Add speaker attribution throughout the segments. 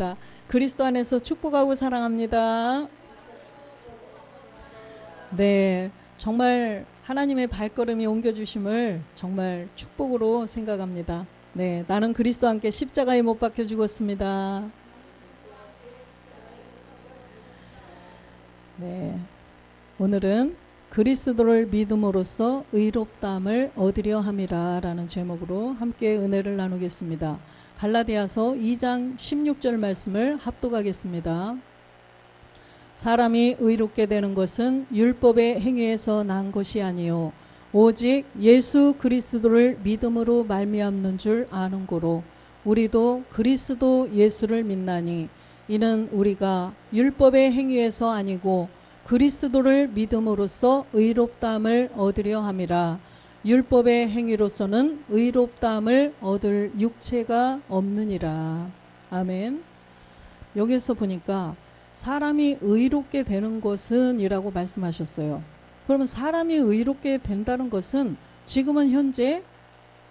Speaker 1: 축복합니다. 그리스도 안에서 축복하고 사랑합니다. 네, 정말 하나님의 발걸음이 옮겨주심을 정말 축복으로 생각합니다. 네, 나는 그리스도와 함께 십자가에 못 박혀 죽었습니다. 네, 오늘은 그리스도를 믿음으로써 의롭다함을 얻으려 함이라 라는 제목으로 함께 은혜를 나누겠습니다. 갈라디아서 2장 16절 말씀을 합독하겠습니다. 사람이 의롭게 되는 것은 율법의 행위에서 난 것이 아니요 오직 예수 그리스도를 믿음으로 말미암는 줄 아는 고로 우리도 그리스도 예수를 믿나니 이는 우리가 율법의 행위에서 아니고 그리스도를 믿음으로써 의롭다함을 얻으려 함이라. 율법의 행위로서는 의롭다함을 얻을 육체가 없느니라. 아멘. 여기서 보니까 사람이 의롭게 되는 것은 이라고 말씀하셨어요. 그러면 사람이 의롭게 된다는 것은 지금은 현재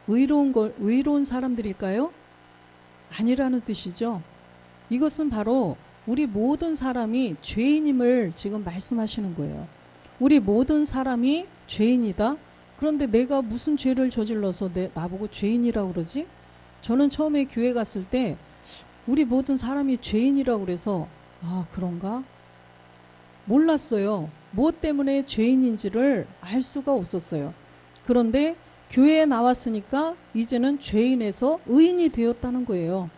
Speaker 1: 의로운 사람들일까요? 아니라는 뜻이죠. 이것은 바로 우리 모든 사람이 죄인임을 지금 말씀하시는 거예요. 우리 모든 사람이 죄인이다. 그런데 내가 무슨 죄를 저질러서 나보고 죄인이라고 그러지? 저는 처음에 교회 갔을 때 우리 모든 사람이 죄인이라고 그래서 아, 그런가? 몰랐어요. 무엇 때문에 죄인인지를 알 수가 없었어요. 그런데 교회에 나왔으니까 이제는 죄인에서 의인이 되었다는 거예요.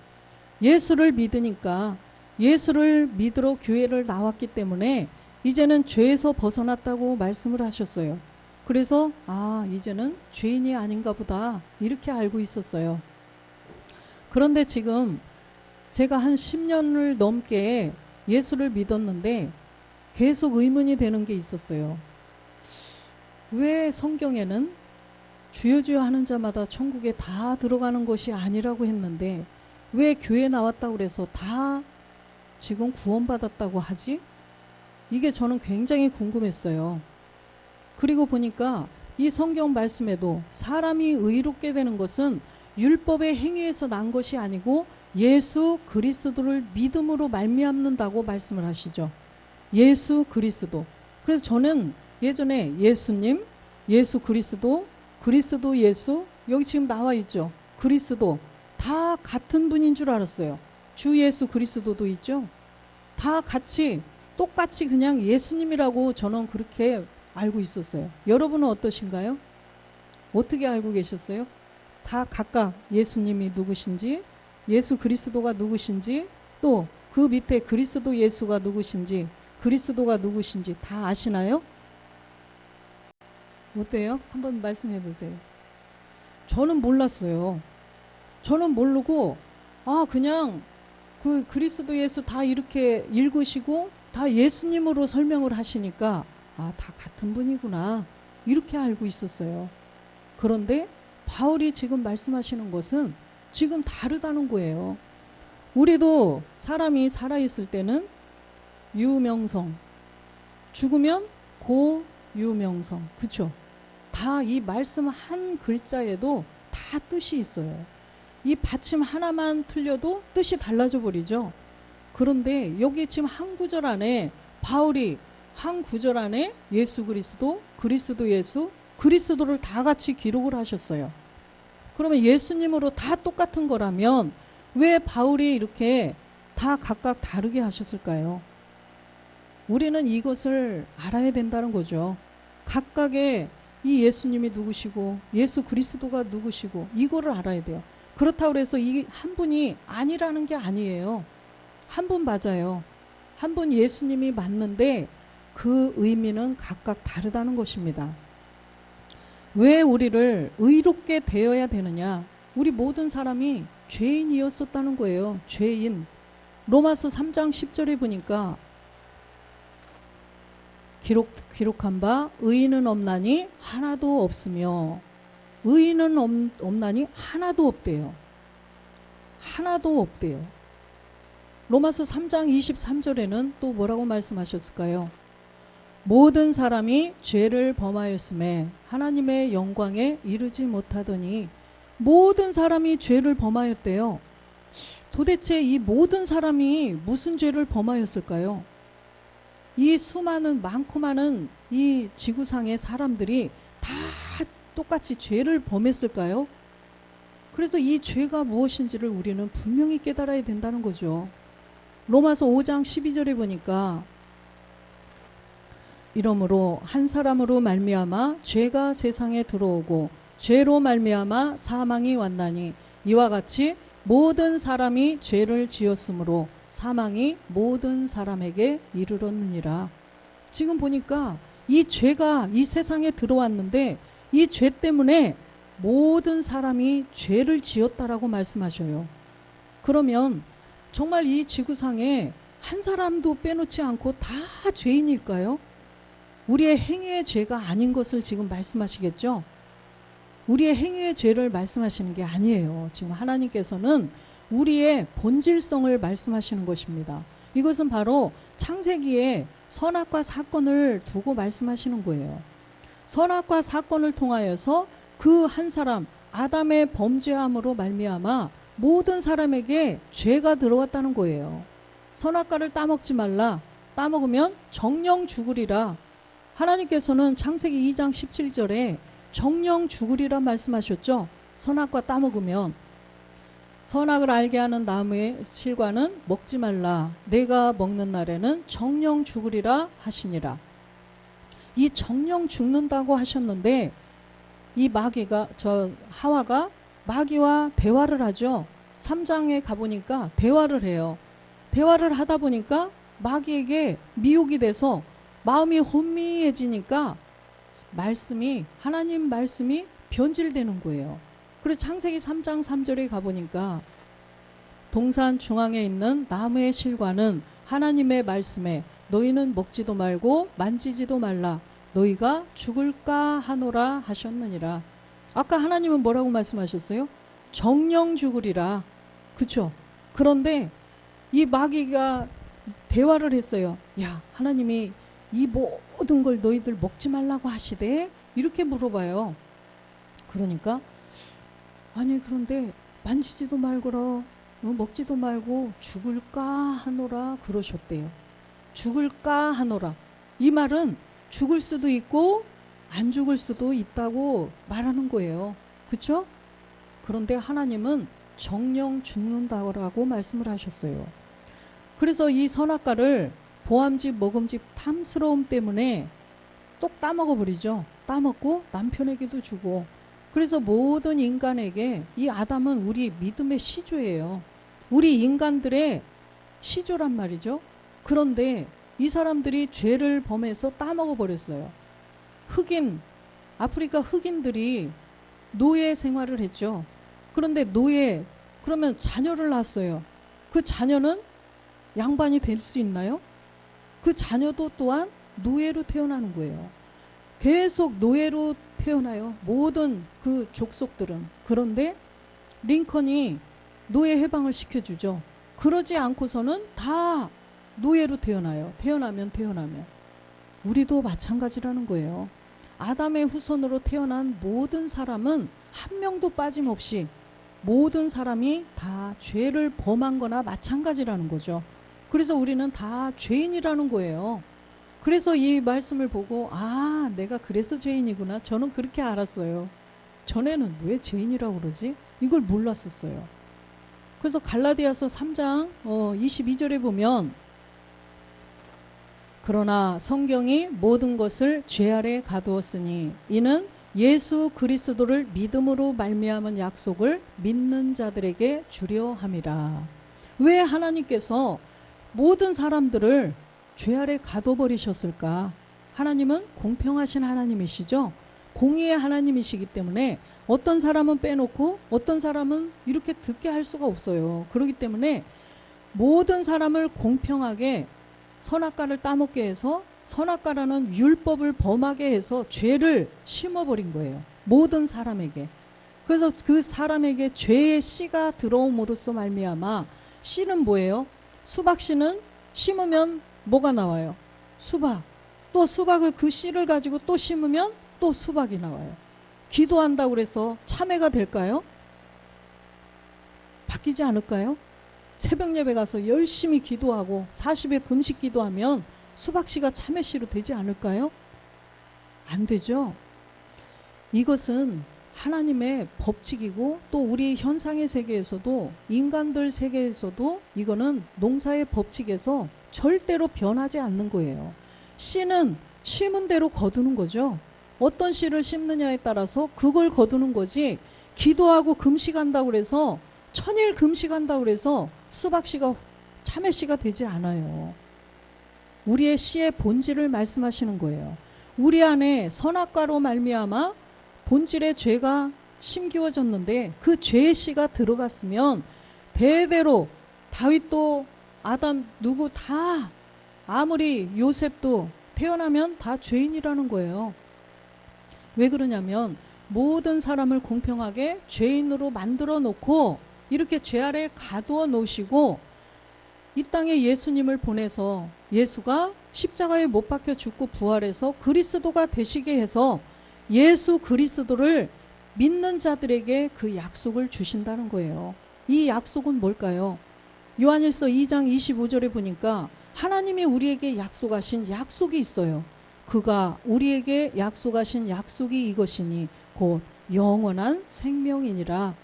Speaker 1: 예수를 믿으니까 예수를 믿으러 교회를 나왔기 때문에 이제는 죄에서 벗어났다고 말씀을 하셨어요. 그래서 아, 이제는 죄인이 아닌가 보다 이렇게 알고 있었어요. 그런데 지금 제가 한 10년을 넘게 예수를 믿었는데 계속 의문이 되는 게 있었어요. 왜 성경에는 주여 주여 하는 자마다 천국에 다 들어가는 것이 아니라고 했는데 왜 교회 나왔다고 그래서 다 지금 구원받았다고 하지? 이게 저는 굉장히 궁금했어요. 그리고 보니까 이 성경 말씀에도 사람이 의롭게 되는 것은 율법의 행위에서 난 것이 아니고 예수 그리스도를 믿음으로 말미암는다고 말씀을 하시죠. 예수 그리스도. 그래서 저는 예전에 예수님, 예수 그리스도, 그리스도 예수 여기 지금 나와 있죠. 그리스도 다 같은 분인 줄 알았어요. 주 예수 그리스도도 있죠. 다 같이 똑같이 그냥 예수님이라고 저는 그렇게 알고 있었어요. 여러분은 어떠신가요? 어떻게 알고 계셨어요? 다 각각 예수님이 누구신지, 예수 그리스도가 누구신지, 또 그 밑에 그리스도 예수가 누구신지, 그리스도가 누구신지 다 아시나요? 어때요? 한번 말씀해 보세요. 저는 몰랐어요. 저는 모르고 그냥 그 그리스도 예수 다 이렇게 읽으시고 다 예수님으로 설명을 하시니까 다 같은 분이구나 이렇게 알고 있었어요. 그런데 바울이 지금 말씀하시는 것은 지금 다르다는 거예요. 우리도 사람이 살아있을 때는 유명성, 죽으면 고유명성, 그렇죠? 다 이 말씀 한 글자에도 다 뜻이 있어요. 이 받침 하나만 틀려도 뜻이 달라져 버리죠. 그런데 여기 지금 한 구절 안에 바울이 한 구절 안에 예수 그리스도, 그리스도 예수, 그리스도를 다 같이 기록을 하셨어요. 그러면 예수님으로 다 똑같은 거라면 왜 바울이 이렇게 다 각각 다르게 하셨을까요? 우리는 이것을 알아야 된다는 거죠. 각각의 이 예수님이 누구시고 예수 그리스도가 누구시고 이거를 알아야 돼요. 그렇다고 해서 이 한 분이 아니라는 게 아니에요. 한 분 맞아요. 한 분 예수님이 맞는데 그 의미는 각각 다르다는 것입니다. 왜 우리를 의롭게 되어야 되느냐? 우리 모든 사람이 죄인이었었다는 거예요. 죄인. 로마서 3장 10절에 보니까 기록한 바 의인은 없나니 하나도 없으며 의인은 없나니 하나도 없대요. 하나도 없대요. 로마서 3장 23절에는 또 뭐라고 말씀하셨을까요? 모든 사람이 죄를 범하였음에 하나님의 영광에 이르지 못하더니 모든 사람이 죄를 범하였대요. 도대체 이 모든 사람이 무슨 죄를 범하였을까요? 이 수많은 많고 많은 이 지구상의 사람들이 다 똑같이 죄를 범했을까요? 그래서 이 죄가 무엇인지를 우리는 분명히 깨달아야 된다는 거죠. 로마서 5장 12절에 보니까 이러므로 한 사람으로 말미암아 죄가 세상에 들어오고 죄로 말미암아 사망이 왔나니 이와 같이 모든 사람이 죄를 지었으므로 사망이 모든 사람에게 이르렀느니라. 지금 보니까 이 죄가 이 세상에 들어왔는데 이 죄 때문에 모든 사람이 죄를 지었다라고 말씀하셔요. 그러면 정말 이 지구상에 한 사람도 빼놓지 않고 다 죄인일까요? 우리의 행위의 죄가 아닌 것을 지금 말씀하시겠죠? 우리의 행위의 죄를 말씀하시는 게 아니에요. 지금 하나님께서는 우리의 본질성을 말씀하시는 것입니다. 이것은 바로 창세기에 선악과 사건을 두고 말씀하시는 거예요. 선악과 사건을 통하여서 그 한 사람 아담의 범죄함으로 말미암아 모든 사람에게 죄가 들어왔다는 거예요. 선악과를 따먹지 말라. 따먹으면 정령 죽으리라. 하나님께서는 창세기 2장 17절에 정령 죽으리라 말씀하셨죠. 선악과 따먹으면 선악을 알게 하는 나무의 실과는 먹지 말라. 내가 먹는 날에는 정령 죽으리라 하시니라. 이 정령 죽는다고 하셨는데 이 하와가 마귀와 대화를 하죠. 3장에 가보니까 대화를 해요. 대화를 하다 보니까 마귀에게 미혹이 돼서 마음이 혼미해지니까 하나님 말씀이 변질되는 거예요. 그래서 창세기 3장 3절에 가보니까 동산 중앙에 있는 나무의 실과는 하나님의 말씀에 너희는 먹지도 말고 만지지도 말라. 너희가 죽을까 하노라 하셨느니라. 아까 하나님은 뭐라고 말씀하셨어요? 정령 죽으리라. 그쵸? 그런데 이 마귀가 대화를 했어요. 야, 하나님이 이 모든 걸 너희들 먹지 말라고 하시대? 이렇게 물어봐요. 그러니까 아니 그런데 만지지도 말거라 먹지도 말고 죽을까 하노라 그러셨대요. 죽을까 하노라. 이 말은 죽을 수도 있고 안 죽을 수도 있다고 말하는 거예요. 그렇죠? 그런데 하나님은 정령 죽는다고 말씀을 하셨어요. 그래서 이 선악과를 보암직 먹음직 탐스러움 때문에 똑 따먹어 버리죠. 따먹고 남편에게도 주고. 그래서 모든 인간에게 이 아담은 우리 믿음의 시조예요. 우리 인간들의 시조란 말이죠. 그런데 이 사람들이 죄를 범해서 따먹어 버렸어요. 아프리카 흑인들이 노예 생활을 했죠. 그런데 그러면 자녀를 낳았어요. 그 자녀는 양반이 될 수 있나요? 그 자녀도 또한 노예로 태어나는 거예요. 계속 노예로 태어나요. 모든 그 족속들은. 그런데 링컨이 노예 해방을 시켜주죠. 그러지 않고서는 다 노예로 태어나요. 태어나면 우리도 마찬가지라는 거예요. 아담의 후손으로 태어난 모든 사람은 한 명도 빠짐없이 모든 사람이 다 죄를 범한 거나 마찬가지라는 거죠. 그래서 우리는 다 죄인이라는 거예요. 그래서 이 말씀을 보고 내가 그래서 죄인이구나. 저는 그렇게 알았어요. 전에는 왜 죄인이라고 그러지? 이걸 몰랐었어요. 그래서 갈라디아서 3장 22절에 보면 그러나 성경이 모든 것을 죄 아래 가두었으니 이는 예수 그리스도를 믿음으로 말미암은 약속을 믿는 자들에게 주려 함이라. 왜 하나님께서 모든 사람들을 죄 아래 가둬버리셨을까? 하나님은 공평하신 하나님이시죠. 공의의 하나님이시기 때문에 어떤 사람은 빼놓고 어떤 사람은 이렇게 듣게 할 수가 없어요. 그렇기 때문에 모든 사람을 공평하게 선악과를 따먹게 해서 선악과라는 율법을 범하게 해서 죄를 심어버린 거예요. 모든 사람에게. 그래서 그 사람에게 죄의 씨가 들어옴으로써 말미암아 씨는 뭐예요? 수박씨는 심으면 뭐가 나와요? 수박. 또 수박을 그 씨를 가지고 또 심으면 또 수박이 나와요. 기도한다고 해서 참외가 될까요? 바뀌지 않을까요? 새벽 예배 가서 열심히 기도하고 40일 금식 기도하면 수박씨가 참외씨로 되지 않을까요? 안 되죠. 이것은 하나님의 법칙이고 또 우리 현상의 세계에서도 인간들 세계에서도 이거는 농사의 법칙에서 절대로 변하지 않는 거예요. 씨는 심은 대로 거두는 거죠. 어떤 씨를 심느냐에 따라서 그걸 거두는 거지, 기도하고 금식한다고 그래서 천일 금식한다고 그래서 수박씨가 참외씨가 되지 않아요. 우리의 씨의 본질을 말씀하시는 거예요. 우리 안에 선악과로 말미암아 본질의 죄가 심기워졌는데 그 죄의 씨가 들어갔으면 대대로 다윗도 아담 누구 다 아무리 요셉도 태어나면 다 죄인이라는 거예요. 왜 그러냐면 모든 사람을 공평하게 죄인으로 만들어 놓고 이렇게 죄 아래 가두어 놓으시고 이 땅에 예수님을 보내서 예수가 십자가에 못 박혀 죽고 부활해서 그리스도가 되시게 해서 예수 그리스도를 믿는 자들에게 그 약속을 주신다는 거예요. 이 약속은 뭘까요? 요한일서 2장 25절에 보니까 하나님이 우리에게 약속하신 약속이 있어요. 그가 우리에게 약속하신 약속이 이것이니 곧 영원한 생명이니라.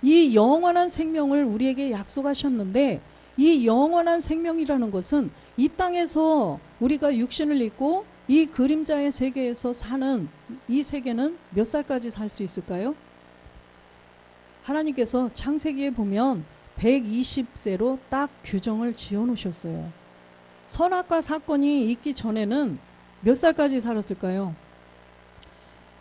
Speaker 1: 이 영원한 생명을 우리에게 약속하셨는데 이 영원한 생명이라는 것은 이 땅에서 우리가 육신을 입고 이 그림자의 세계에서 사는 이 세계는 몇 살까지 살 수 있을까요? 하나님께서 창세기에 보면 120세로 딱 규정을 지어 놓으셨어요. 선악과 사건이 있기 전에는 몇 살까지 살았을까요?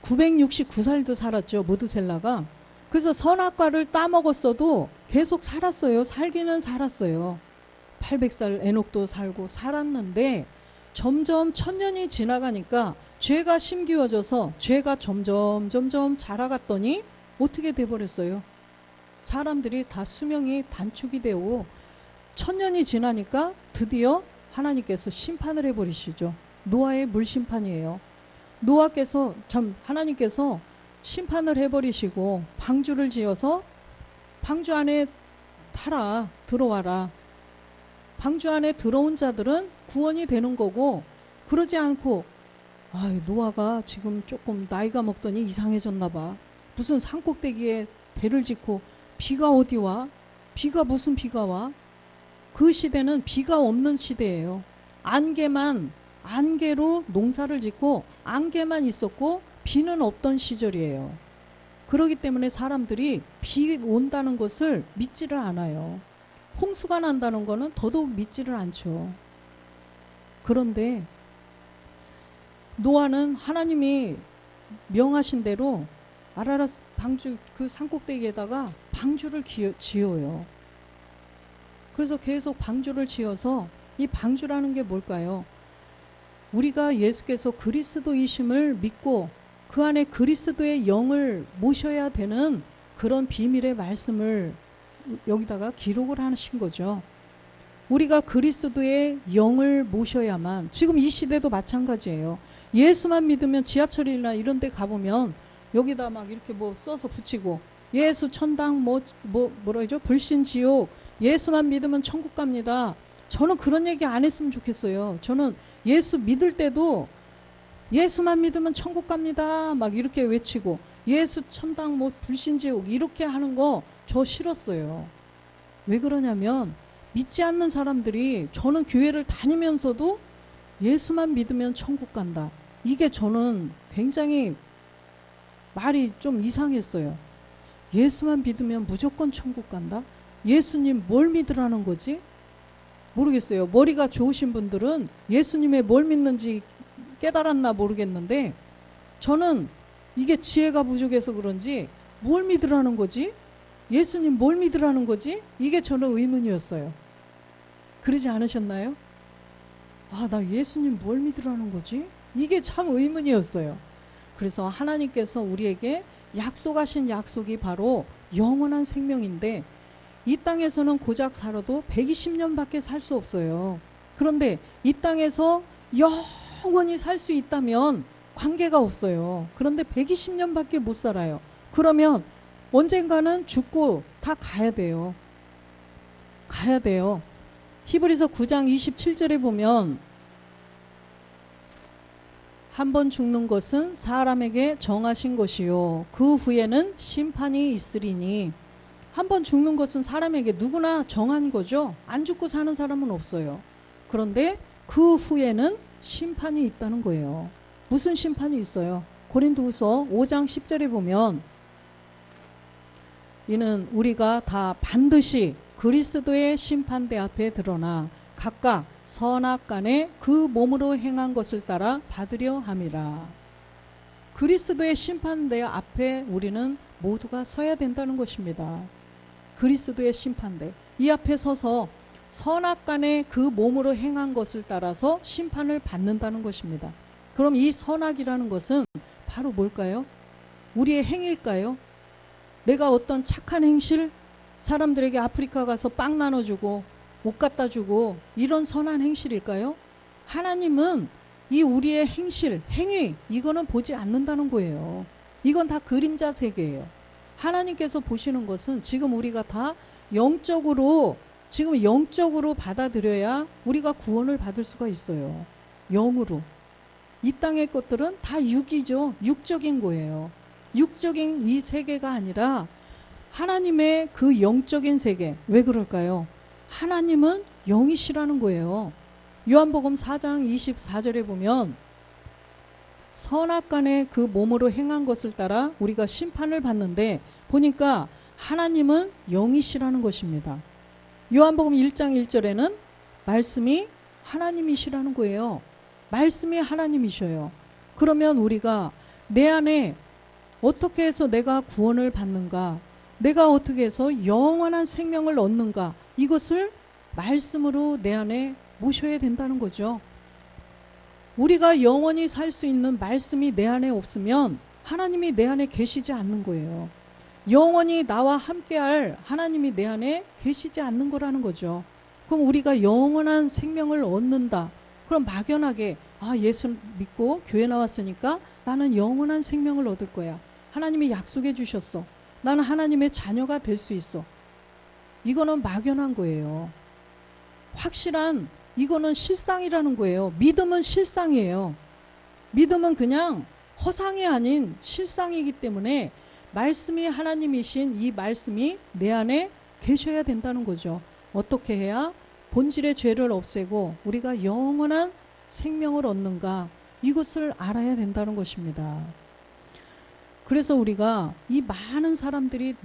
Speaker 1: 969살도 살았죠, 무드셀라가. 그래서 선악과를 따먹었어도 계속 살았어요. 살기는 살았어요. 800살 에녹도 살고 살았는데 점점 천년이 지나가니까 죄가 심기워져서 죄가 점점 자라갔더니 어떻게 돼버렸어요? 사람들이 다 수명이 단축이 되고 천년이 지나니까 드디어 하나님께서 심판을 해버리시죠. 노아의 물심판이에요. 노아께서 하나님께서 심판을 해버리시고 방주를 지어서 방주 안에 타라, 들어와라. 방주 안에 들어온 자들은 구원이 되는 거고, 그러지 않고 노아가 지금 조금 나이가 먹더니 이상해졌나 봐. 무슨 산꼭대기에 배를 짓고 비가 어디 와? 비가 무슨 비가 와? 그 시대는 비가 없는 시대예요. 안개로 농사를 짓고 안개만 있었고 비는 없던 시절이에요. 그렇기 때문에 사람들이 비 온다는 것을 믿지를 않아요. 홍수가 난다는 거는 더더욱 믿지를 않죠. 그런데 노아는 하나님이 명하신 대로 아라랏 방주 그 산꼭대기에다가 방주를 지어요. 그래서 계속 방주를 지어서 이 방주라는 게 뭘까요? 우리가 예수께서 그리스도이심을 믿고 그 안에 그리스도의 영을 모셔야 되는 그런 비밀의 말씀을 여기다가 기록을 하신 거죠. 우리가 그리스도의 영을 모셔야만, 지금 이 시대도 마찬가지예요. 예수만 믿으면 지하철이나 이런 데 가보면 여기다 막 이렇게 뭐 써서 붙이고 예수 천당 뭐라 하죠? 불신 지옥, 예수만 믿으면 천국 갑니다. 저는 그런 얘기 안 했으면 좋겠어요. 저는 예수 믿을 때도 예수만 믿으면 천국 갑니다 막 이렇게 외치고 예수 천당 불신 지옥 이렇게 하는 거 저 싫었어요. 왜 그러냐면 믿지 않는 사람들이 저는 교회를 다니면서도 예수만 믿으면 천국 간다. 이게 저는 굉장히 말이 좀 이상했어요. 예수만 믿으면 무조건 천국 간다? 예수님 뭘 믿으라는 거지? 모르겠어요. 머리가 좋으신 분들은 예수님의 뭘 믿는지 깨달았나 모르겠는데 저는 이게 지혜가 부족해서 그런지 뭘 믿으라는 거지? 예수님 뭘 믿으라는 거지? 이게 저는 의문이었어요. 그러지 않으셨나요? 나 예수님 뭘 믿으라는 거지? 이게 참 의문이었어요. 그래서 하나님께서 우리에게 약속하신 약속이 바로 영원한 생명인데 이 땅에서는 고작 살아도 120년밖에 살 수 없어요. 그런데 이 땅에서 영원히 살 수 있다면 관계가 없어요. 그런데 120년밖에 못 살아요. 그러면 언젠가는 죽고 다 가야 돼요. 가야 돼요. 히브리서 9장 27절에 보면 한 번 죽는 것은 사람에게 정하신 것이요 그 후에는 심판이 있으리니. 한 번 죽는 것은 사람에게 누구나 정한 거죠. 안 죽고 사는 사람은 없어요. 그런데 그 후에는 심판이 있다는 거예요. 무슨 심판이 있어요? 고린도후서 5장 10절에 보면 이는 우리가 다 반드시 그리스도의 심판대 앞에 드러나 각각 선악간에 그 몸으로 행한 것을 따라 받으려 함이라. 그리스도의 심판대 앞에 우리는 모두가 서야 된다는 것입니다. 그리스도의 심판대 이 앞에 서서 선악간에 그 몸으로 행한 것을 따라서 심판을 받는다는 것입니다. 그럼 이 선악이라는 것은 바로 뭘까요? 우리의 행위일까요? 내가 어떤 착한 행실, 사람들에게 아프리카 가서 빵 나눠주고 옷 갖다 주고 이런 선한 행실일까요? 하나님은 이 우리의 행실, 행위 이거는 보지 않는다는 거예요. 이건 다 그림자 세계예요. 하나님께서 보시는 것은 지금 우리가 다 영적으로 받아들여야 우리가 구원을 받을 수가 있어요. 영으로. 이 땅의 것들은 다 육이죠. 육적인 거예요. 육적인 이 세계가 아니라 하나님의 그 영적인 세계. 왜 그럴까요? 하나님은 영이시라는 거예요. 요한복음 4장 24절에 보면 선악간에 그 몸으로 행한 것을 따라 우리가 심판을 받는데 보니까 하나님은 영이시라는 것입니다. 요한복음 1장 1절에는 말씀이 하나님이시라는 거예요. 말씀이 하나님이셔요. 그러면 우리가 내 안에 어떻게 해서 내가 구원을 받는가, 내가 어떻게 해서 영원한 생명을 얻는가, 이것을 말씀으로 내 안에 모셔야 된다는 거죠. 우리가 영원히 살 수 있는 말씀이 내 안에 없으면 하나님이 내 안에 계시지 않는 거예요. 영원히 나와 함께할 하나님이 내 안에 계시지 않는 거라는 거죠. 그럼 우리가 영원한 생명을 얻는다. 그럼 막연하게 예수 믿고 교회 나왔으니까 나는 영원한 생명을 얻을 거야. 하나님이 약속해 주셨어. 나는 하나님의 자녀가 될 수 있어. 이거는 막연한 거예요. 확실한 이거는 실상이라는 거예요. 믿음은 실상이에요. 믿음은 그냥 허상이 아닌 실상이기 때문에 말씀이 하나님이신 이 말씀이 내 안에 계셔야 된다는 거죠. 어떻게 해야 본질의 죄를 없애고 우리가 영원한 생명을 얻는가, 이것을 알아야 된다는 것입니다. 그래서 우리가 이 많은 사람들이,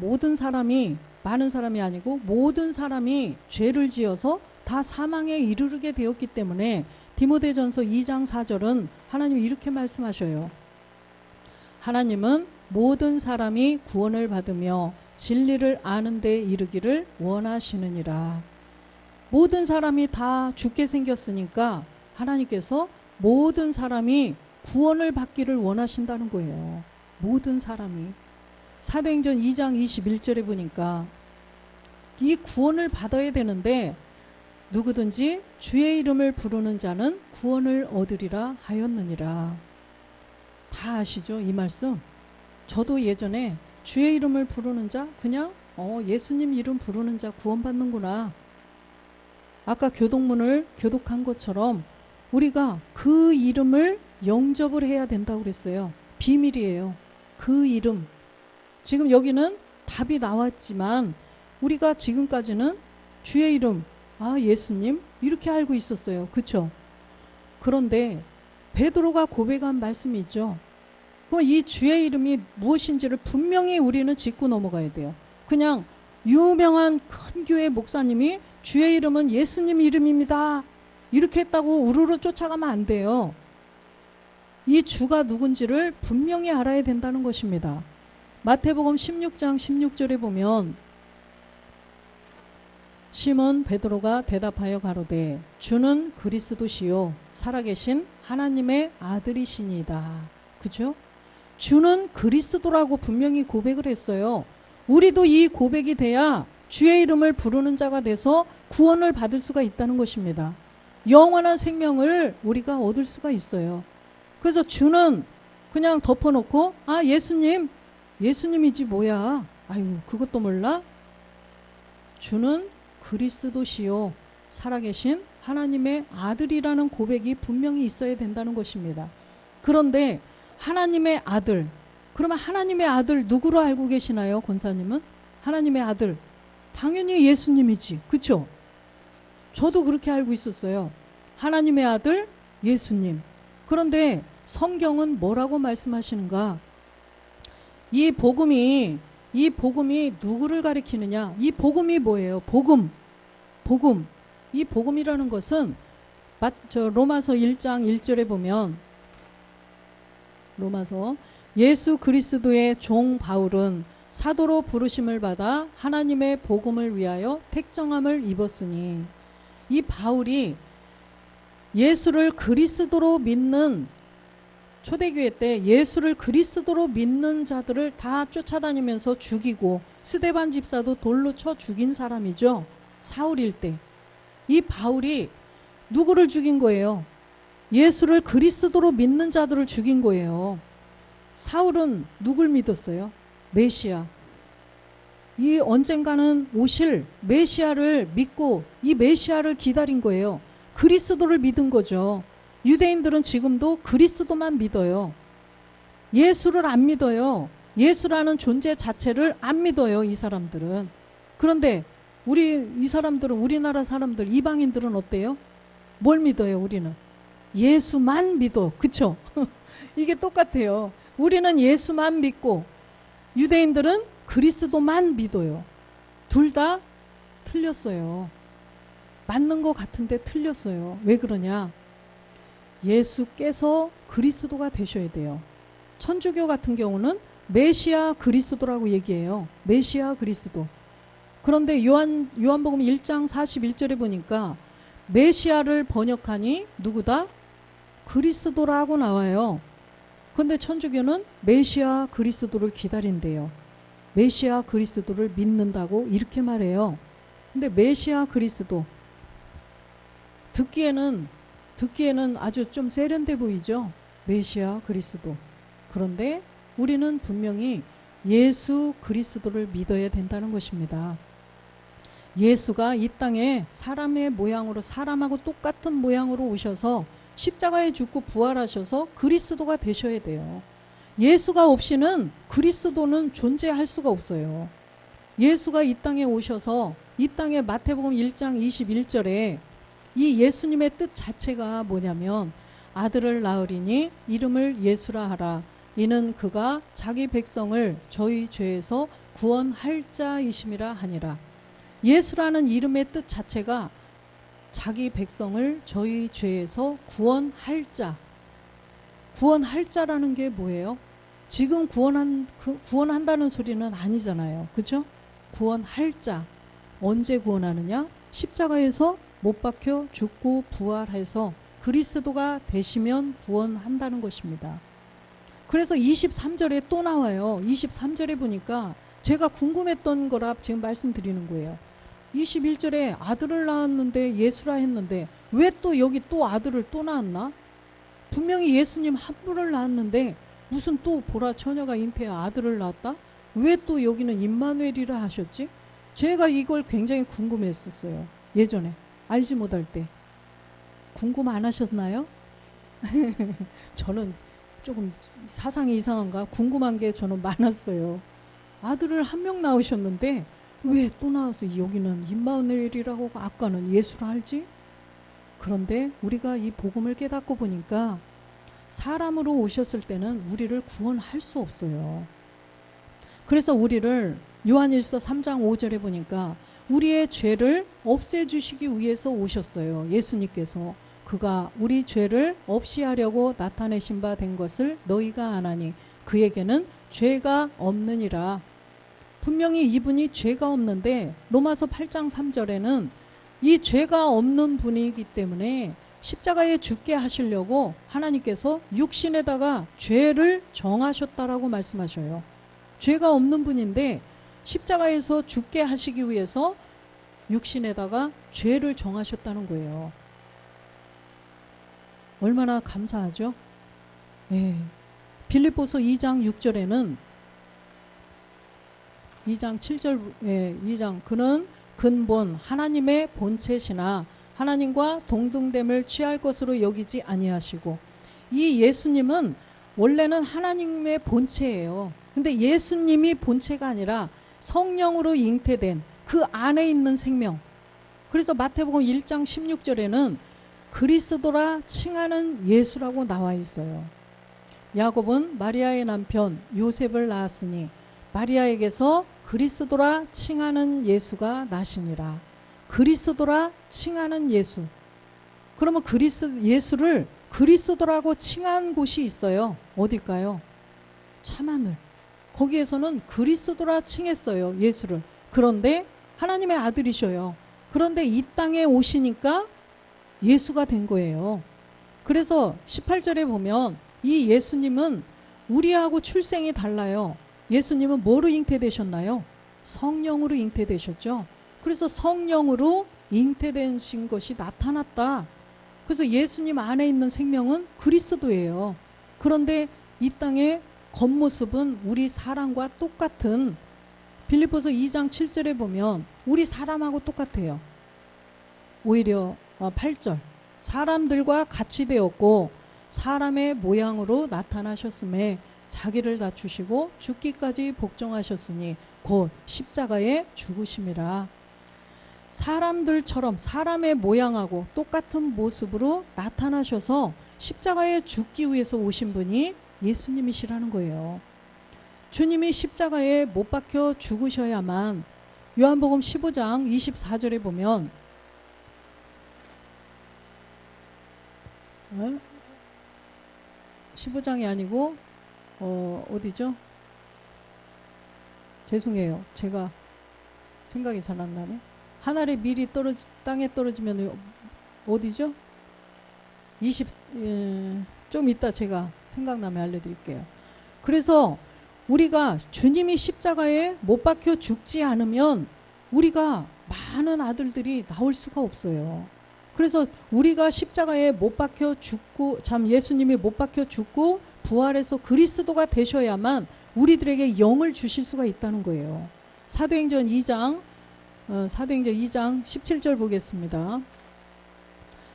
Speaker 1: 많은 사람이 아니고 모든 사람이 죄를 지어서 다 사망에 이르게 되었기 때문에 디모데전서 2장 4절은 하나님이 이렇게 말씀하셔요. 하나님은 모든 사람이 구원을 받으며 진리를 아는 데 이르기를 원하시느니라. 모든 사람이 다 죽게 생겼으니까 하나님께서 모든 사람이 구원을 받기를 원하신다는 거예요. 모든 사람이. 사도행전 2장 21절에 보니까 이 구원을 받아야 되는데 누구든지 주의 이름을 부르는 자는 구원을 얻으리라 하였느니라. 다 아시죠? 이 말씀. 저도 예전에 주의 이름을 부르는 자, 그냥 예수님 이름 부르는 자 구원받는구나. 아까 교독문을 교독한 것처럼 우리가 그 이름을 영접을 해야 된다고 그랬어요. 비밀이에요. 그 이름. 지금 여기는 답이 나왔지만 우리가 지금까지는 주의 이름, 예수님 이렇게 알고 있었어요. 그렇죠? 그런데 베드로가 고백한 말씀이 있죠. 그럼 이 주의 이름이 무엇인지를 분명히 우리는 짚고 넘어가야 돼요. 그냥 유명한 큰 교회 목사님이 주의 이름은 예수님 이름입니다. 이렇게 했다고 우르르 쫓아가면 안 돼요. 이 주가 누군지를 분명히 알아야 된다는 것입니다. 마태복음 16장 16절에 보면 시몬 베드로가 대답하여 가로되 주는 그리스도시요 살아계신 하나님의 아들이시니이다. 그죠? 주는 그리스도라고 분명히 고백을 했어요. 우리도 이 고백이 돼야 주의 이름을 부르는 자가 돼서 구원을 받을 수가 있다는 것입니다. 영원한 생명을 우리가 얻을 수가 있어요. 그래서 주는 그냥 덮어놓고 예수님이지 뭐야. 아유 그것도 몰라? 주는 그리스도시요 살아계신 하나님의 아들이라는 고백이 분명히 있어야 된다는 것입니다. 그런데 하나님의 아들, 그러면 하나님의 아들 누구로 알고 계시나요, 권사님은? 하나님의 아들, 당연히 예수님이지, 그쵸? 저도 그렇게 알고 있었어요. 하나님의 아들 예수님. 그런데 성경은 뭐라고 말씀하시는가? 이 복음이 누구를 가리키느냐? 이 복음이 뭐예요? 복음. 이 복음이라는 것은 로마서 1장 1절에 보면, 로마서, 예수 그리스도의 종 바울은 사도로 부르심을 받아 하나님의 복음을 위하여 택정함을 입었으니, 이 바울이 예수를 그리스도로 믿는, 초대교회 때 예수를 그리스도로 믿는 자들을 다 쫓아다니면서 죽이고 스데반 집사도 돌로 쳐 죽인 사람이죠. 사울일 때. 이 바울이 누구를 죽인 거예요? 예수를 그리스도로 믿는 자들을 죽인 거예요. 사울은 누굴 믿었어요? 메시아. 이 언젠가는 오실 메시아를 믿고 이 메시아를 기다린 거예요. 그리스도를 믿은 거죠. 유대인들은 지금도 그리스도만 믿어요. 예수를 안 믿어요. 예수라는 존재 자체를 안 믿어요, 이 사람들은. 그런데 이 사람들은, 우리나라 사람들, 이방인들은 어때요? 뭘 믿어요, 우리는? 예수만 믿어. 그쵸? 이게 똑같아요. 우리는 예수만 믿고 유대인들은 그리스도만 믿어요. 둘 다 틀렸어요. 맞는 것 같은데 틀렸어요. 왜 그러냐? 예수께서 그리스도가 되셔야 돼요. 천주교 같은 경우는 메시아 그리스도라고 얘기해요. 메시아 그리스도. 그런데 요한복음 1장 41절에 보니까 메시아를 번역하니 누구다? 그리스도라고 나와요. 그런데 천주교는 메시아 그리스도를 기다린대요. 메시아 그리스도를 믿는다고 이렇게 말해요. 근데 메시아 그리스도, 듣기에는 아주 좀 세련돼 보이죠? 메시아 그리스도. 그런데 우리는 분명히 예수 그리스도를 믿어야 된다는 것입니다. 예수가 이 땅에 사람의 모양으로, 사람하고 똑같은 모양으로 오셔서 십자가에 죽고 부활하셔서 그리스도가 되셔야 돼요. 예수가 없이는 그리스도는 존재할 수가 없어요. 예수가 이 땅에 오셔서, 이 땅에 마태복음 1장 21절에 이 예수님의 뜻 자체가 뭐냐면, 아들을 낳으리니 이름을 예수라 하라. 이는 그가 자기 백성을 저희 죄에서 구원할 자이심이라 하니라. 예수라는 이름의 뜻 자체가 자기 백성을 저희 죄에서 구원할 자. 구원할 자라는 게 뭐예요? 지금 구원한다는 소리는 아니잖아요. 그죠? 구원할 자. 언제 구원하느냐? 십자가에서 못 박혀 죽고 부활해서 그리스도가 되시면 구원한다는 것입니다. 그래서 23절에 또 나와요. 23절에 보니까 제가 궁금했던 거라 지금 말씀드리는 거예요. 21절에 아들을 낳았는데 예수라 했는데 왜 또 여기 또 아들을 또 낳았나? 분명히 예수님 한 분을 낳았는데 무슨 또 보라 처녀가 잉태해 아들을 낳았다? 왜 또 여기는 임마누엘이라 하셨지? 제가 이걸 굉장히 궁금했었어요. 예전에 알지 못할 때. 궁금 안 하셨나요? 저는 조금 사상이 이상한가? 궁금한 게 저는 많았어요. 아들을 한 명 낳으셨는데 왜 또 나와서 여기는 임마누엘이라고 아까는 예수라 할지? 그런데 우리가 이 복음을 깨닫고 보니까 사람으로 오셨을 때는 우리를 구원할 수 없어요. 그래서 우리를 요한일서 3장 5절에 보니까 우리의 죄를 없애주시기 위해서 오셨어요. 예수님께서. 그가 우리 죄를 없이 하려고 나타내신 바 된 것을 너희가 아나니 그에게는 죄가 없느니라. 분명히 이분이 죄가 없는데 로마서 8장 3절에는 이 죄가 없는 분이기 때문에 십자가에 죽게 하시려고 하나님께서 육신에다가 죄를 정하셨다라고 말씀하셔요. 죄가 없는 분인데 십자가에서 죽게 하시기 위해서 육신에다가 죄를 정하셨다는 거예요. 얼마나 감사하죠? 네. 빌립보서 2장 6절에는 2장 7절 2장 그는 근본 하나님의 본체시나 하나님과 동등됨을 취할 것으로 여기지 아니하시고, 이 예수님은 원래는 하나님의 본체예요. 근데 예수님이 본체가 아니라 성령으로 잉태된 그 안에 있는 생명. 그래서 마태복음 1장 16절에는 그리스도라 칭하는 예수라고 나와 있어요. 야곱은 마리아의 남편 요셉을 낳았으니 마리아에게서 그리스도라 칭하는 예수가 나시니라. 그리스도라 칭하는 예수. 그러면 예수를 그리스도라고 칭한 곳이 있어요. 어딜까요? 참하늘. 거기에서는 그리스도라 칭했어요, 예수를. 그런데 하나님의 아들이셔요. 그런데 이 땅에 오시니까 예수가 된 거예요. 그래서 18절에 보면 이 예수님은 우리하고 출생이 달라요. 예수님은 뭐로 잉태되셨나요? 성령으로 잉태되셨죠. 그래서 성령으로 잉태되신 것이 나타났다. 그래서 예수님 안에 있는 생명은 그리스도예요. 그런데 이 땅의 겉모습은 우리 사람과 똑같은, 빌립보서 2장 7절에 보면 우리 사람하고 똑같아요. 오히려 8절, 사람들과 같이 되었고 사람의 모양으로 나타나셨음에 자기를 낮추시고 죽기까지 복종하셨으니 곧 십자가에 죽으심이라. 사람들처럼 사람의 모양하고 똑같은 모습으로 나타나셔서 십자가에 죽기 위해서 오신 분이 예수님이시라는 거예요. 주님이 십자가에 못 박혀 죽으셔야만, 요한복음 15장 24절에 보면 15장이 아니고 어디죠? 죄송해요. 제가 생각이 잘 안 나네. 하늘에 밀이 땅에 떨어지면 어디죠? 좀 이따 제가 생각나면 알려드릴게요. 그래서 우리가 주님이 십자가에 못 박혀 죽지 않으면 우리가 많은 아들들이 나올 수가 없어요. 그래서 우리가 십자가에 못 박혀 죽고, 예수님이 못 박혀 죽고 부활해서 그리스도가 되셔야만 우리들에게 영을 주실 수가 있다는 거예요. 사도행전 2장 17절 보겠습니다.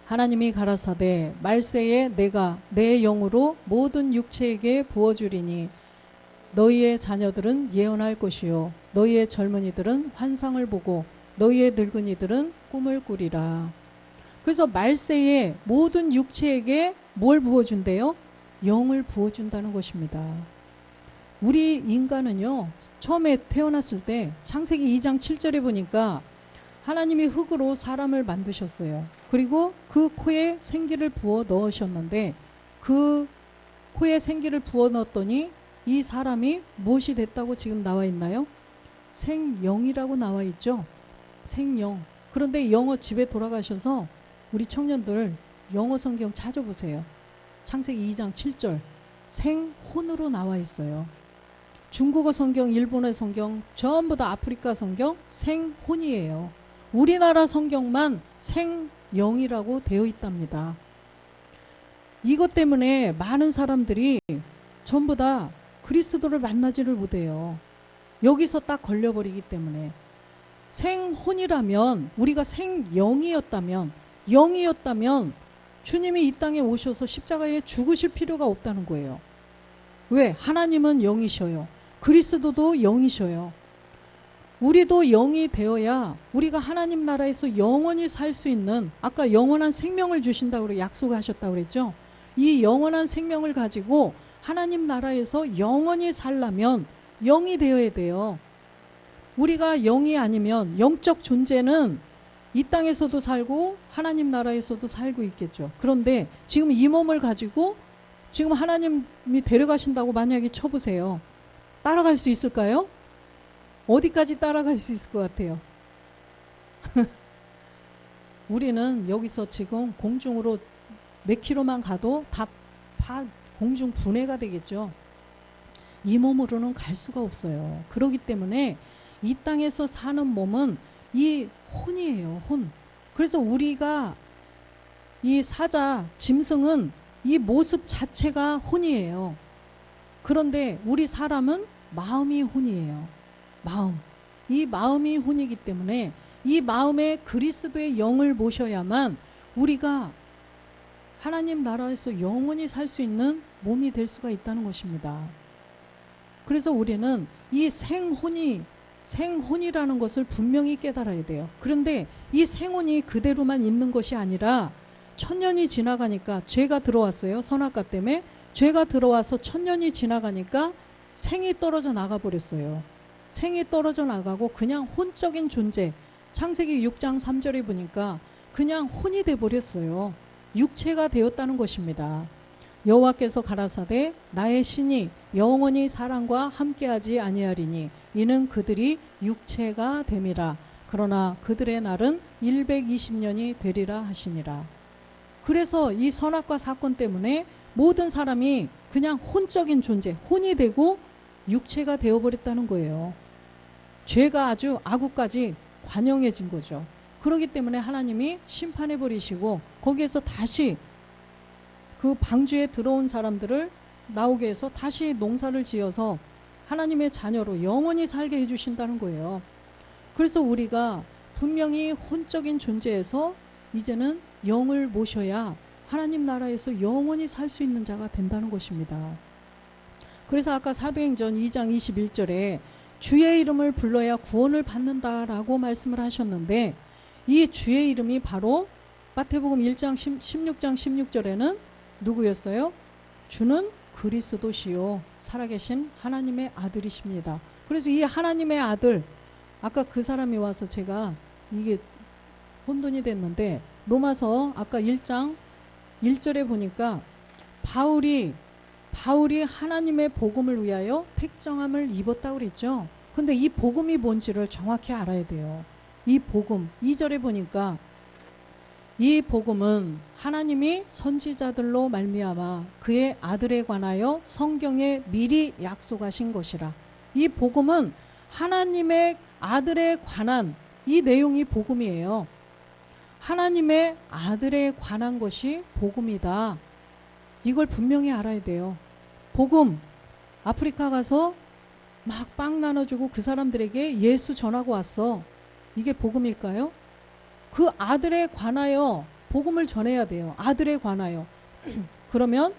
Speaker 1: 하나님이 가라사대 말세에 내가 내 영으로 모든 육체에게 부어주리니 너희의 자녀들은 예언할 것이요 너희의 젊은이들은 환상을 보고 너희의 늙은이들은 꿈을 꾸리라. 그래서 말세에 모든 육체에게 뭘 부어준대요? 영을 부어준다는 것입니다. 우리 인간은요, 처음에 태어났을 때 창세기 2장 7절에 보니까 하나님이 흙으로 사람을 만드셨어요. 그리고 그 코에 생기를 부어 넣으셨는데 그 코에 생기를 부어 넣었더니 이 사람이 무엇이 됐다고 지금 나와 있나요? 생영이라고 나와 있죠. 생영. 그런데 영어 집에 돌아가셔서 우리 청년들 영어 성경 찾아보세요. 창세기 2장 7절 생혼으로 나와 있어요. 중국어 성경, 일본어 성경, 전부 다 아프리카 성경 생혼이에요. 우리나라 성경만 생영이라고 되어 있답니다. 이것 때문에 많은 사람들이 전부 다 그리스도를 만나지를 못해요. 여기서 딱 걸려버리기 때문에. 생혼이라면, 우리가 생영이었다면, 영이었다면 주님이 이 땅에 오셔서 십자가에 죽으실 필요가 없다는 거예요. 왜? 하나님은 영이셔요. 그리스도도 영이셔요. 우리도 영이 되어야 우리가 하나님 나라에서 영원히 살 수 있는, 아까 영원한 생명을 주신다고 약속하셨다고 그랬죠. 이 영원한 생명을 가지고 하나님 나라에서 영원히 살려면 영이 되어야 돼요. 우리가 영이 아니면 영적 존재는 이 땅에서도 살고 하나님 나라에서도 살고 있겠죠. 그런데 지금 이 몸을 가지고 지금 하나님이 데려가신다고 만약에 쳐보세요. 따라갈 수 있을까요? 어디까지 따라갈 수 있을 것 같아요? 우리는 여기서 지금 공중으로 몇 킬로만 가도 다 공중 분해가 되겠죠. 이 몸으로는 갈 수가 없어요. 그렇기 때문에 이 땅에서 사는 몸은 이 혼이에요. 혼. 그래서 우리가 이 사자, 짐승은 이 모습 자체가 혼이에요. 그런데 우리 사람은 마음이 혼이에요. 마음. 이 마음이 혼이기 때문에 이 마음에 그리스도의 영을 모셔야만 우리가 하나님 나라에서 영원히 살 수 있는 몸이 될 수가 있다는 것입니다. 그래서 우리는 이 생혼이라는 것을 분명히 깨달아야 돼요. 그런데 이 생혼이 그대로만 있는 것이 아니라 천년이 지나가니까 죄가 들어왔어요. 선악과 때문에 죄가 들어와서 천년이 지나가니까 생이 떨어져 나가버렸어요. 생이 떨어져 나가고 그냥 혼적인 존재, 창세기 6장 3절에 보니까 그냥 혼이 돼버렸어요. 육체가 되었다는 것입니다. 여호와께서 가라사대 나의 신이 영원히 사람과 함께하지 아니하리니 이는 그들이 육체가 됨이라. 그러나 그들의 날은 120년이 되리라 하시니라. 그래서 이 선악과 사건 때문에 모든 사람이 그냥 혼적인 존재, 혼이 되고 육체가 되어버렸다는 거예요. 죄가 아주 악우까지 관영해진 거죠. 그렇기 때문에 하나님이 심판해버리시고 거기에서 다시 그 방주에 들어온 사람들을 나오게 해서 다시 농사를 지어서 하나님의 자녀로 영원히 살게 해주신다는 거예요. 그래서 우리가 분명히 혼적인 존재에서 이제는 영을 모셔야 하나님 나라에서 영원히 살 수 있는 자가 된다는 것입니다. 그래서 아까 사도행전 2장 21절에 주의 이름을 불러야 구원을 받는다라고 말씀을 하셨는데 이 주의 이름이 바로 마태복음 1장 16장 16절에는 누구였어요? 주는 그리스도시요 살아계신 하나님의 아들이십니다. 그래서 이 하나님의 아들, 아까 그 사람이 와서 제가 이게 혼돈이 됐는데 로마서 아까 1장 1절에 보니까 바울이 하나님의 복음을 위하여 택정함을 입었다고 그랬죠. 근데 이 복음이 뭔지를 정확히 알아야 돼요. 이 복음 2절에 보니까 이 복음은 하나님이 선지자들로 말미암아 그의 아들에 관하여 성경에 미리 약속하신 것이라. 이 복음은 하나님의 아들에 관한 이 내용이 복음이에요. 하나님의 아들에 관한 것이 복음이다. 이걸 분명히 알아야 돼요. 복음, 아프리카 가서 막 빵 나눠주고 그 사람들에게 예수 전하고 왔어. 이게 복음일까요? 그 아들에 관하여 복음을 전해야 돼요. 아들에 관하여. 그러면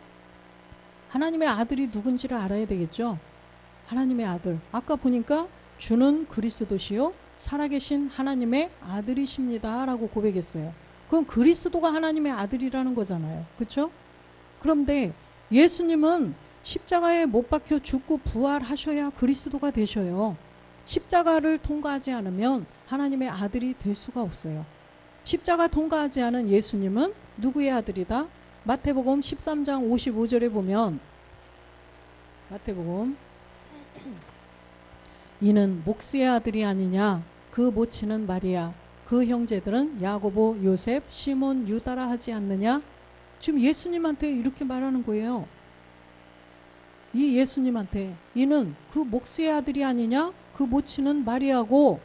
Speaker 1: 하나님의 아들이 누군지를 알아야 되겠죠. 하나님의 아들. 아까 보니까 주는 그리스도시요 살아계신 하나님의 아들이십니다 라고 고백했어요. 그럼 그리스도가 하나님의 아들이라는 거잖아요. 그렇죠? 그런데 예수님은 십자가에 못 박혀 죽고 부활하셔야 그리스도가 되셔요. 십자가를 통과하지 않으면 하나님의 아들이 될 수가 없어요. 십자가 통과하지 않은 예수님은 누구의 아들이다? 마태복음 13장 55절에 보면 마태복음 이는 목수의 아들이 아니냐 그 모친은 마리아 그 형제들은 야고보 요셉 시몬 유다라 하지 않느냐. 지금 예수님한테 이렇게 말하는 거예요. 이 예수님한테 이는 그 목수의 아들이 아니냐 그 모친은 마리아고.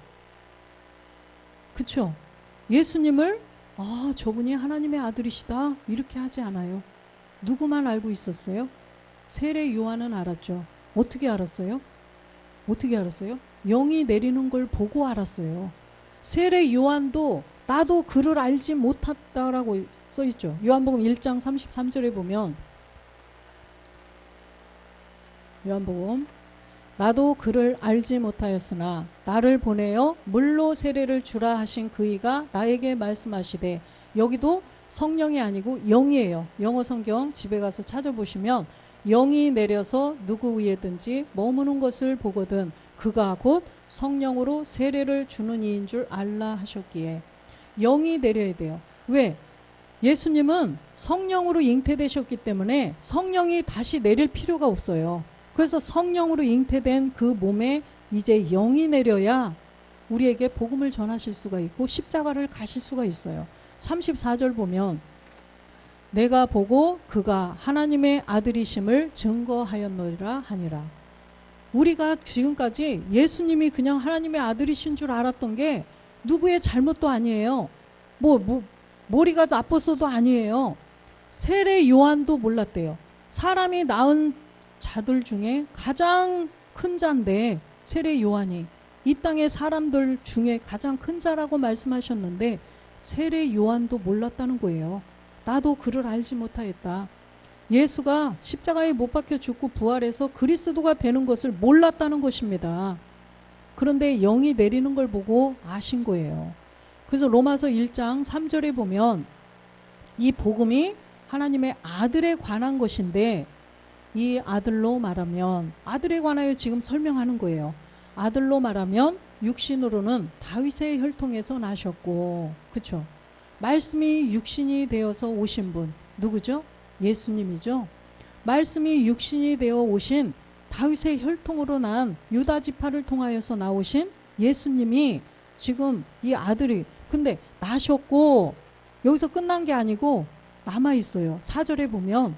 Speaker 1: 그쵸? 예수님을 저분이 하나님의 아들이시다 이렇게 하지 않아요. 누구만 알고 있었어요? 세례 요한은 알았죠. 어떻게 알았어요? 영이 내리는 걸 보고 알았어요. 세례 요한도 나도 그를 알지 못했다라고 써있죠. 요한복음 1장 33절에 보면 요한복음 나도 그를 알지 못하였으나 나를 보내어 물로 세례를 주라 하신 그이가 나에게 말씀하시되. 여기도 성령이 아니고 영이에요. 영어 성경 집에 가서 찾아보시면 영이 내려서 누구 위에든지 머무는 것을 보거든 그가 곧 성령으로 세례를 주는 이인 줄 알라 하셨기에. 영이 내려야 돼요. 왜? 예수님은 성령으로 잉태되셨기 때문에 성령이 다시 내릴 필요가 없어요. 그래서 성령으로 잉태된 그 몸에 이제 영이 내려야 우리에게 복음을 전하실 수가 있고 십자가를 가실 수가 있어요. 34절 보면 내가 보고 그가 하나님의 아들이심을 증거하였노라 하니라. 우리가 지금까지 예수님이 그냥 하나님의 아들이신 줄 알았던 게 누구의 잘못도 아니에요. 머리가 나빴어도 아니에요. 세례 요한도 몰랐대요. 사람이 낳은 자들 중에 가장 큰 자인데 세례 요한이 이 땅의 사람들 중에 가장 큰 자라고 말씀하셨는데 세례 요한도 몰랐다는 거예요. 나도 그를 알지 못하였다. 예수가 십자가에 못 박혀 죽고 부활해서 그리스도가 되는 것을 몰랐다는 것입니다. 그런데 영이 내리는 걸 보고 아신 거예요. 그래서 로마서 1장 3절에 보면 이 복음이 하나님의 아들에 관한 것인데 이 아들로 말하면, 아들에 관하여 지금 설명하는 거예요. 아들로 말하면 육신으로는 다윗의 혈통에서 나셨고, 그렇죠? 말씀이 육신이 되어서 오신 분 누구죠? 예수님이죠. 말씀이 육신이 되어 오신 다윗의 혈통으로 난 유다 지파를 통하여서 나오신 예수님이 지금 이 아들이 근데 나셨고 여기서 끝난 게 아니고 남아 있어요. 4절에 보면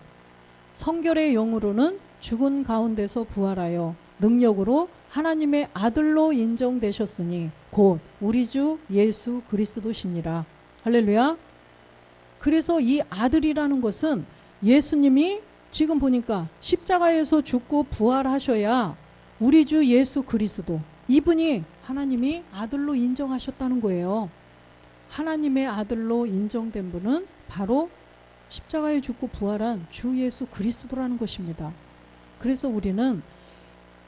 Speaker 1: 성결의 영으로는 죽은 가운데서 부활하여 능력으로 하나님의 아들로 인정되셨으니 곧 우리 주 예수 그리스도시니라. 할렐루야. 그래서 이 아들이라는 것은 예수님이 지금 보니까 십자가에서 죽고 부활하셔야 우리 주 예수 그리스도, 이분이 하나님이 아들로 인정하셨다는 거예요. 하나님의 아들로 인정된 분은 바로 십자가에 죽고 부활한 주 예수 그리스도라는 것입니다. 그래서 우리는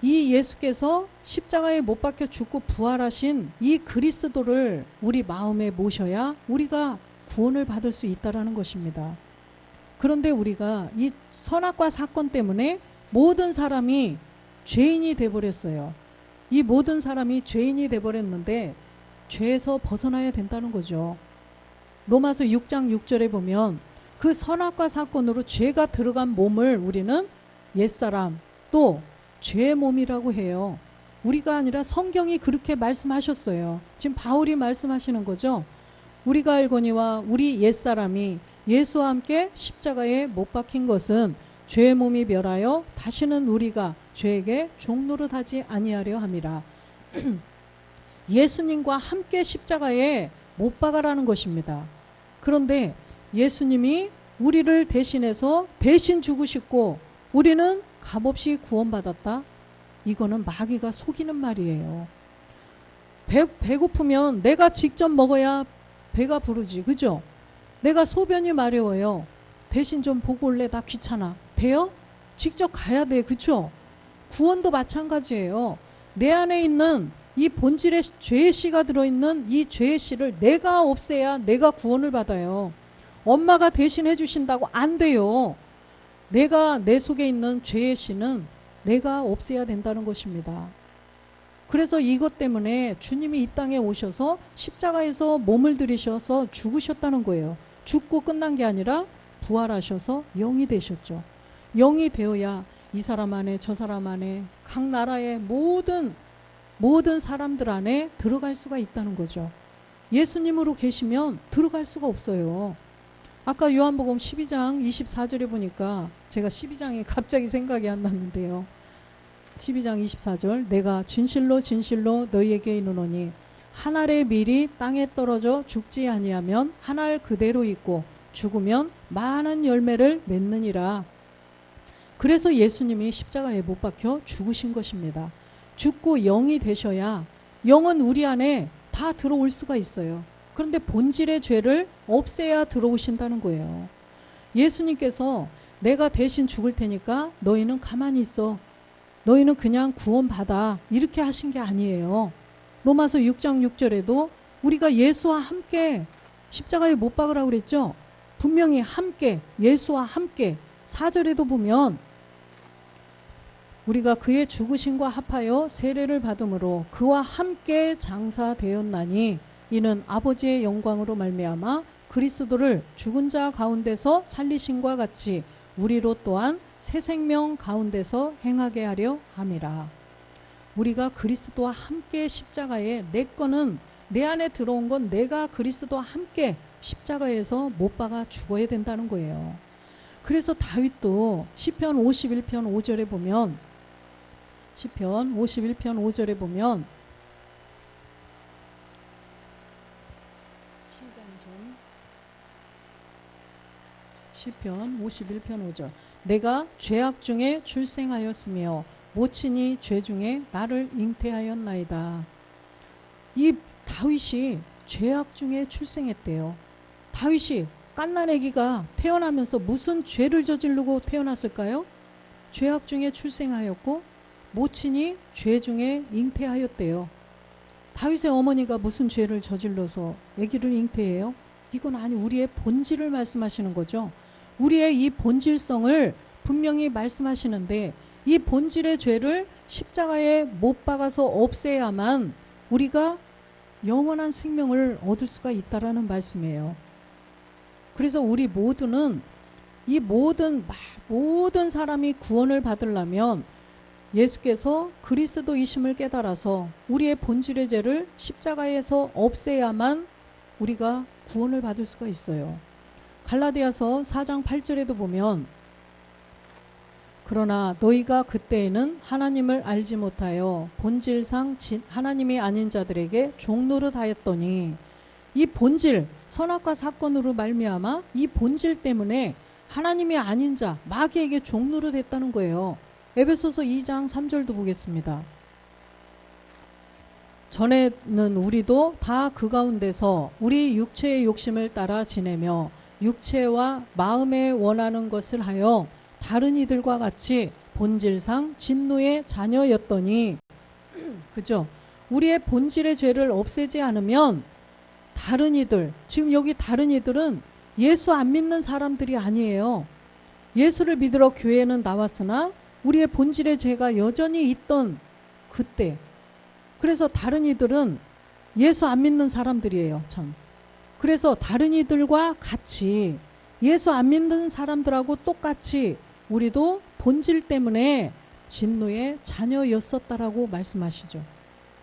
Speaker 1: 이 예수께서 십자가에 못 박혀 죽고 부활하신 이 그리스도를 우리 마음에 모셔야 우리가 구원을 받을 수 있다라는 것입니다. 그런데 우리가 이 선악과 사건 때문에 모든 사람이 죄인이 돼버렸어요. 이 모든 사람이 죄인이 돼버렸는데 죄에서 벗어나야 된다는 거죠. 로마서 6장 6절에 보면 그 선악과 사건으로 죄가 들어간 몸을 우리는 옛사람 또 죄의 몸이라고 해요. 우리가 아니라 성경이 그렇게 말씀하셨어요. 지금 바울이 말씀하시는 거죠. 우리가 알거니와 우리 옛사람이 예수와 함께 십자가에 못 박힌 것은 죄의 몸이 멸하여 다시는 우리가 죄에게 종노릇하지 아니하려 함이라. 예수님과 함께 십자가에 못 박아라는 것입니다. 그런데 예수님이 우리를 대신해서 대신 죽으시고 우리는 값없이 구원받았다? 이거는 마귀가 속이는 말이에요. 배고프면 내가 직접 먹어야 배가 부르지, 그죠? 내가 소변이 마려워요. 대신 좀 보고 올래? 나 귀찮아. 돼요? 직접 가야 돼, 그쵸? 구원도 마찬가지예요. 내 안에 있는 이 본질의 죄의 씨가 들어있는 이 죄의 씨를 내가 없애야 내가 구원을 받아요. 엄마가 대신 해주신다고 안 돼요. 내가 내 속에 있는 죄의 씨는 내가 없애야 된다는 것입니다. 그래서 이것 때문에 주님이 이 땅에 오셔서 십자가에서 몸을 들이셔서 죽으셨다는 거예요. 죽고 끝난 게 아니라 부활하셔서 영이 되셨죠. 영이 되어야 이 사람 안에 저 사람 안에 각 나라의 모든 사람들 안에 들어갈 수가 있다는 거죠. 예수님으로 계시면 들어갈 수가 없어요. 아까 요한복음 12장 24절에 보니까 제가 12장이 갑자기 생각이 안 났는데요. 12장 24절 내가 진실로 진실로 너희에게 이르노니 한 알의 밀이 땅에 떨어져 죽지 아니하면 한 알 그대로 있고 죽으면 많은 열매를 맺느니라. 그래서 예수님이 십자가에 못 박혀 죽으신 것입니다. 죽고 영이 되셔야 영은 우리 안에 다 들어올 수가 있어요. 그런데 본질의 죄를 없애야 들어오신다는 거예요. 예수님께서 내가 대신 죽을 테니까 너희는 가만히 있어. 너희는 그냥 구원받아. 이렇게 하신 게 아니에요. 로마서 6장 6절에도 우리가 예수와 함께 십자가에 못 박으라고 그랬죠. 분명히 함께, 예수와 함께. 4절에도 보면 우리가 그의 죽으심과 합하여 세례를 받음으로 그와 함께 장사되었나니 이는 아버지의 영광으로 말미암아 그리스도를 죽은 자 가운데서 살리심과 같이 우리로 또한 새 생명 가운데서 행하게 하려 함이라. 우리가 그리스도와 함께 십자가에 내 거는 내 안에 들어온 건 내가 그리스도와 함께 십자가에서 못 박아 죽어야 된다는 거예요. 그래서 다윗도 시편 51편 5절에 보면 시편 51편 5절에 보면 시편 51편 5절 내가 죄악 중에 출생하였으며 모친이 죄 중에 나를 잉태하였나이다. 이 다윗이 죄악 중에 출생했대요. 다윗이 갓난아기가 태어나면서 무슨 죄를 저지르고 태어났을까요? 죄악 중에 출생하였고 모친이 죄 중에 잉태하였대요. 다윗의 어머니가 무슨 죄를 저질러서 아기를 잉태해요? 이건 아니 우리의 본질을 말씀하시는 거죠. 우리의 이 본질성을 분명히 말씀하시는데 이 본질의 죄를 십자가에 못 박아서 없애야만 우리가 영원한 생명을 얻을 수가 있다라는 말씀이에요. 그래서 우리 모두는 이 모든 사람이 구원을 받으려면 예수께서 그리스도이심을 깨달아서 우리의 본질의 죄를 십자가에서 없애야만 우리가 구원을 받을 수가 있어요. 갈라디아서 4장 8절에도 보면 그러나 너희가 그때에는 하나님을 알지 못하여 본질상 하나님이 아닌 자들에게 종노릇하였더니 이 본질 선악과 사건으로 말미암아 이 본질 때문에 하나님이 아닌 자 마귀에게 종노릇했다는 거예요. 에베소서 2장 3절도 보겠습니다. 전에는 우리도 다 그 가운데서 우리 육체의 욕심을 따라 지내며 육체와 마음에 원하는 것을 하여 다른 이들과 같이 본질상 진노의 자녀였더니 그죠? 우리의 본질의 죄를 없애지 않으면 다른 이들, 지금 여기 다른 이들은 예수 안 믿는 사람들이 아니에요. 예수를 믿으러 교회는 나왔으나 우리의 본질의 죄가 여전히 있던 그때, 그래서 다른 이들은 예수 안 믿는 사람들이에요. 참. 그래서 다른 이들과 같이 예수 안 믿는 사람들하고 똑같이 우리도 본질 때문에 진노의 자녀였었다라고 말씀하시죠.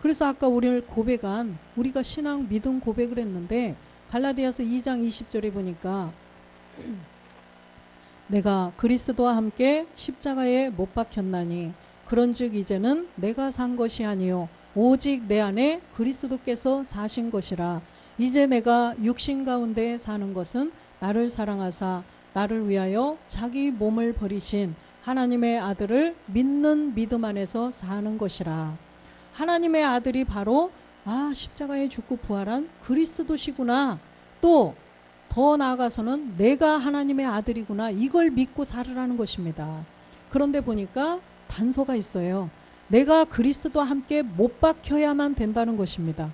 Speaker 1: 그래서 아까 우리를 고백한 우리가 신앙 믿음 고백을 했는데 갈라디아서 2장 20절에 보니까 내가 그리스도와 함께 십자가에 못 박혔나니 그런즉 이제는 내가 산 것이 아니요 오직 내 안에 그리스도께서 사신 것이라. 이제 내가 육신 가운데 사는 것은 나를 사랑하사 나를 위하여 자기 몸을 버리신 하나님의 아들을 믿는 믿음 안에서 사는 것이라. 하나님의 아들이 바로 십자가에 죽고 부활한 그리스도시구나. 또 더 나아가서는 내가 하나님의 아들이구나. 이걸 믿고 살으라는 것입니다. 그런데 보니까 단서가 있어요. 내가 그리스도와 함께 못 박혀야만 된다는 것입니다.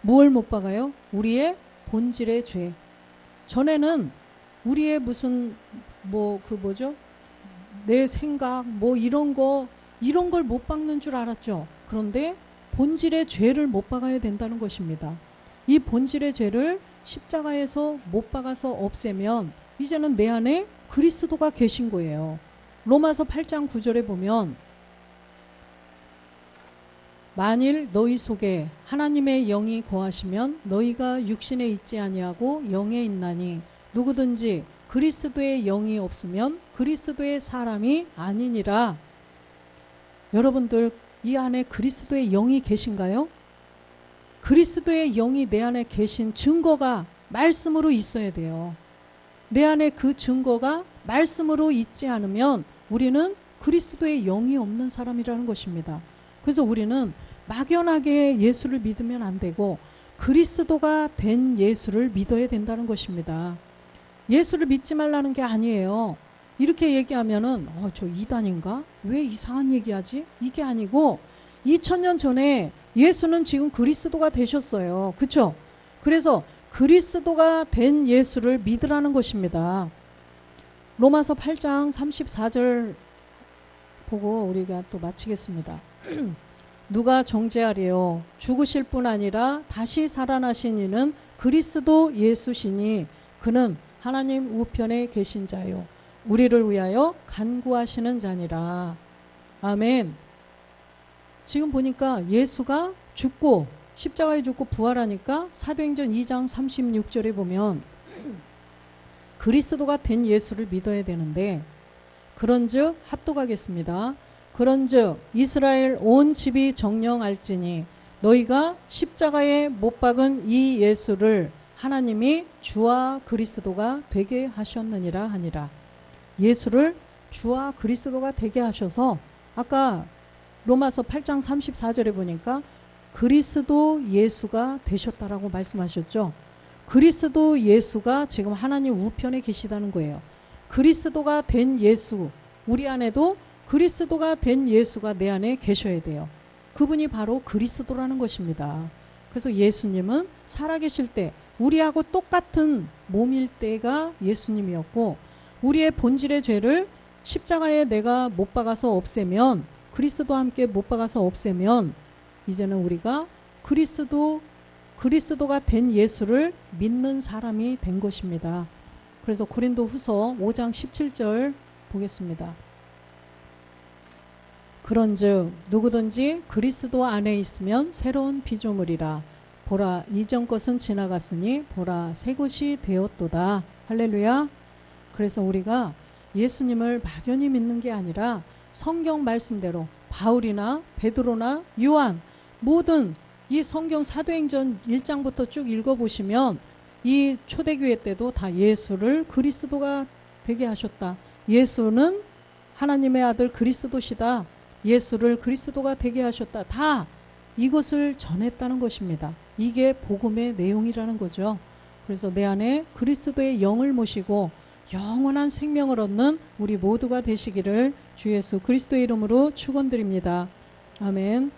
Speaker 1: 뭘 못 박아요? 우리의 본질의 죄. 전에는 우리의 무슨 내 생각 이런 걸 못 박는 줄 알았죠. 그런데 본질의 죄를 못 박아야 된다는 것입니다. 이 본질의 죄를 십자가에서 못 박아서 없애면 이제는 내 안에 그리스도가 계신 거예요. 로마서 8장 9절에 보면 만일 너희 속에 하나님의 영이 거하시면 너희가 육신에 있지 아니하고 영에 있나니 누구든지 그리스도의 영이 없으면 그리스도의 사람이 아니니라. 여러분들 이 안에 그리스도의 영이 계신가요? 그리스도의 영이 내 안에 계신 증거가 말씀으로 있어야 돼요. 내 안에 그 증거가 말씀으로 있지 않으면 우리는 그리스도의 영이 없는 사람이라는 것입니다. 그래서 우리는 막연하게 예수를 믿으면 안 되고 그리스도가 된 예수를 믿어야 된다는 것입니다. 예수를 믿지 말라는 게 아니에요. 이렇게 얘기하면은 저 이단인가? 왜 이상한 얘기하지? 이게 아니고 2000년 전에 예수는 지금 그리스도가 되셨어요. 그렇죠? 그래서 그리스도가 된 예수를 믿으라는 것입니다. 로마서 8장 34절 보고 우리가 또 마치겠습니다. 누가 정죄하리요? 죽으실 뿐 아니라 다시 살아나신 이는 그리스도 예수시니 그는 하나님 우편에 계신 자요 우리를 위하여 간구하시는 자니라. 아멘. 지금 보니까 예수가 죽고 십자가에 죽고 부활하니까 사도행전 2장 36절에 보면 그리스도가 된 예수를 믿어야 되는데 그런즉 합독하겠습니다. 그런즉 이스라엘 온 집이 정령할지니 너희가 십자가에 못 박은 이 예수를 하나님이 주와 그리스도가 되게 하셨느니라 하니라. 예수를 주와 그리스도가 되게 하셔서 아까 로마서 8장 34절에 보니까 그리스도 예수가 되셨다라고 말씀하셨죠. 그리스도 예수가 지금 하나님 우편에 계시다는 거예요. 그리스도가 된 예수, 우리 안에도 그리스도가 된 예수가 내 안에 계셔야 돼요. 그분이 바로 그리스도라는 것입니다. 그래서 예수님은 살아계실 때 우리하고 똑같은 몸일 때가 예수님이었고, 우리의 본질의 죄를 십자가에 내가 못 박아서 없애면, 그리스도와 함께 못 박아서 없애면 이제는 우리가 그리스도가 된 예수를 믿는 사람이 된 것입니다. 그래서 고린도 후서 5장 17절 보겠습니다. 그런즉 누구든지 그리스도 안에 있으면 새로운 피조물이라. 보라, 이전 것은 지나갔으니 보라, 새 것이 되었도다. 할렐루야. 그래서 우리가 예수님을 막연히 믿는 게 아니라 성경 말씀대로 바울이나 베드로나 요한, 모든 이 성경 사도행전 1장부터 쭉 읽어보시면 이 초대교회 때도 다 예수를 그리스도가 되게 하셨다. 예수는 하나님의 아들 그리스도시다. 예수를 그리스도가 되게 하셨다. 다 이것을 전했다는 것입니다. 이게 복음의 내용이라는 거죠. 그래서 내 안에 그리스도의 영을 모시고 영원한 생명을 얻는 우리 모두가 되시기를 주 예수 그리스도의 이름으로 축원드립니다. 아멘.